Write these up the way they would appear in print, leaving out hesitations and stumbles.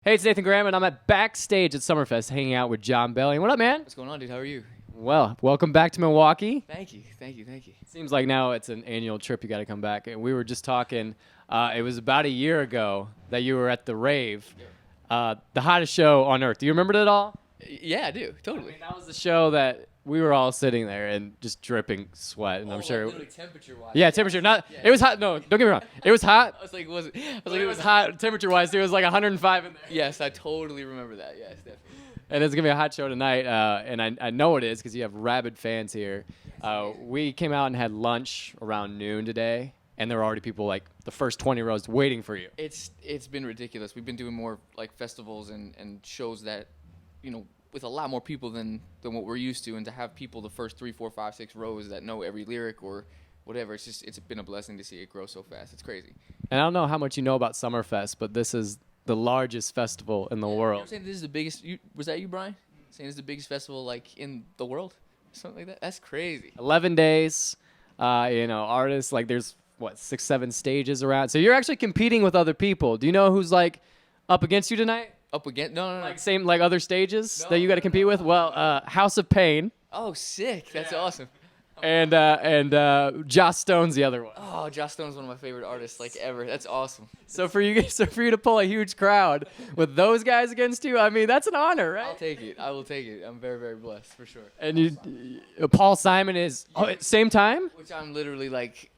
Hey, it's Nathan Graham, and I'm at backstage at Summerfest hanging out with Jon Bellion. What up, man? What's going on, dude? How are you? Well, welcome back to Milwaukee. Thank you. Seems like now it's an annual trip. You got to come back. And we were just talking. It was about a year ago that you were at the rave, the hottest show on earth. Do you remember it at all? Yeah, I do. Totally. I mean, that was the show that we were all sitting there and just dripping sweat. And I'm sure. Literally temperature-wise. Yeah, temperature. Not. Yeah. It was hot. No, don't get me wrong. It was hot. I was like, was it? It was hot temperature-wise. It was like 105 in there. Yes, I totally remember that. Yes, definitely. And it's going to be a hot show tonight, and I know it is because you have rabid fans here. We came out and had lunch around noon today, and there were already people like the first 20 rows waiting for you. It's been ridiculous. We've been doing more like festivals and shows that, with a lot more people than what we're used to, and to have people the first 3, 4, 5, 6 rows that know every lyric or whatever, it's been a blessing to see it grow so fast. It's crazy. And I don't know how much you know about Summerfest, but this is the largest festival in the world. You're saying this is the biggest? Was that you, Brian? Saying this is the biggest festival like in the world, something like that. That's crazy. 11 days. Artists like there's 6, 7 stages around. So you're actually competing with other people. Do you know who's like up against you tonight? Up again? No. Like same like other stages that you got to compete with. Well, House of Pain. Oh, sick! That's awesome. And Joss Stone's the other one. Oh, Joss Stone's one of my favorite artists like ever. That's awesome. So for you to pull a huge crowd with those guys against you, I mean that's an honor, right? I'll take it. I will take it. I'm very, very blessed for sure. And Paul Simon is same time, which I'm literally like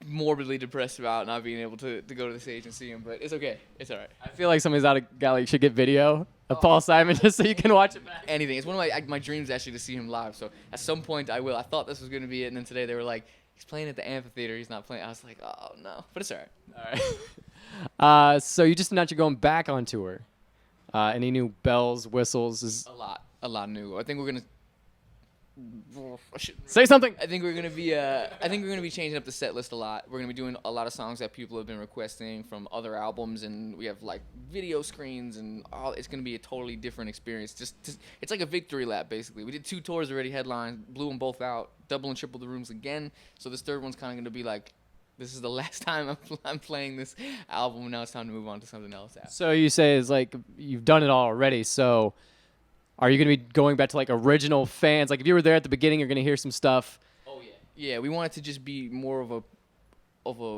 morbidly depressed about not being able to go to the stage and see him, but it's okay. It's all right. I feel like somebody's out of Galley should get video of Paul Simon just so you can watch it back. Anything. It's one of my dreams actually to see him live. So at some point I will. I thought this was going to be it, and then today they were like, he's playing at the amphitheater. He's not playing. I was like, oh no, but it's all right. All right. So you just announced you're going back on tour. Any new bells, whistles? A lot new. I think we're gonna. Say something. I think we're gonna be changing up the set list a lot. We're gonna be doing a lot of songs that people have been requesting from other albums, and we have like video screens and all. It's gonna be a totally different experience. Just it's like a victory lap basically. We did 2 tours already, headlined, blew them both out, double and triple the rooms again. So this third one's kind of gonna be like, this is the last time I'm playing this album. Now it's time to move on to something else. After. So you say it's like you've done it all already. So. Are you going to be going back to like original fans? Like if you were there at the beginning, you're going to hear some stuff. Oh yeah. Yeah, we want it to just be more of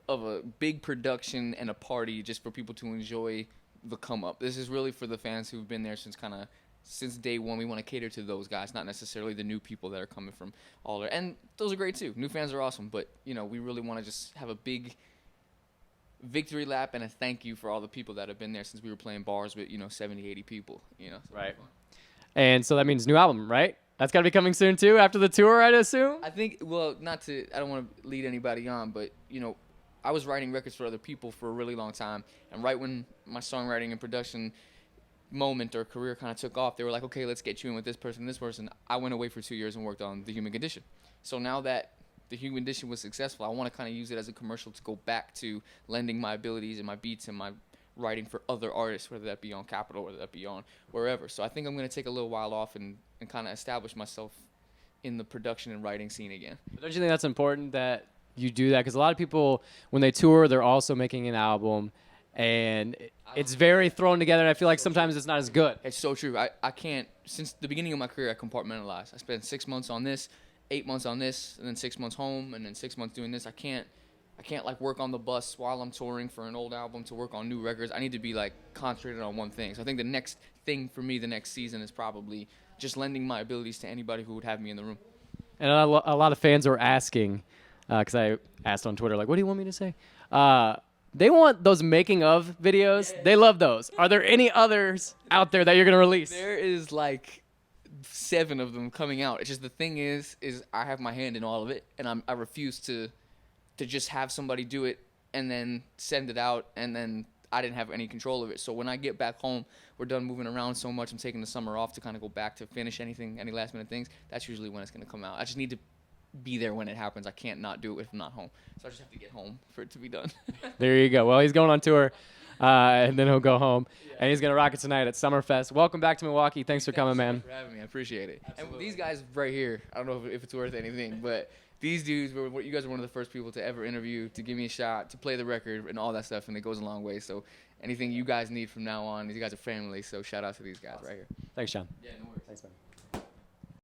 a big production and a party just for people to enjoy the come up. This is really for the fans who've been there since day one. We want to cater to those guys, not necessarily the new people that are coming from all there. And those are great too. New fans are awesome, but we really want to just have a big victory lap and a thank you for all the people that have been there since we were playing bars with 70, 80 people. So right. And so that means new album, right? That's got to be coming soon too after the tour, I'd assume. I think. Well, I don't want to lead anybody on, but I was writing records for other people for a really long time, and right when my songwriting and production moment or career kind of took off, they were like, okay, let's get you in with this person and this person. I went away for 2 years and worked on The Human Condition. So now that The Human Condition was successful, I want to kind of use it as a commercial to go back to lending my abilities and my beats and my writing for other artists, whether that be on Capitol, whether that be on wherever. So I think I'm going to take a little while off and kind of establish myself in the production and writing scene again. But don't you think that's important that you do that? Because a lot of people, when they tour, they're also making an album, and it's very thrown together, and I feel like sometimes it's not as good. It's so true. I can't, since the beginning of my career, I compartmentalized. I spent 6 months on this, 8 months on this, and then 6 months home, and then 6 months doing this. I can't like work on the bus while I'm touring for an old album to work on new records. I need to be like concentrated on one thing. So I think the next thing for me the next season is probably just lending my abilities to anybody who would have me in the room. And a lot of fans were asking, because I asked on Twitter, like, what do you want me to say? They want those making of videos. Yeah. They love those. Are there any others out there that you're going to release? There is like 7 of them coming out. It's just the thing is I have my hand in all of it, and I refuse to just have somebody do it and then send it out, and then I didn't have any control of it. So when I get back home, we're done moving around so much. I'm taking the summer off to kind of go back to finish any last minute things. That's usually when it's going to come out. I just need to be there when it happens. I can't not do it if I'm not home. So I just have to get home for it to be done. There you go. Well, he's going on tour, and then he'll go home. Yeah. And he's going to rock it tonight at Summerfest. Welcome back to Milwaukee. Thanks for coming, man. Thanks for having me. I appreciate it. Absolutely. And these guys right here, I don't know if it's worth anything, but these dudes, you guys are one of the first people to ever interview, to give me a shot, to play the record, and all that stuff, and it goes a long way. So anything you guys need from now on, these guys are family. So shout out to these guys right here. Thanks, John. Yeah, no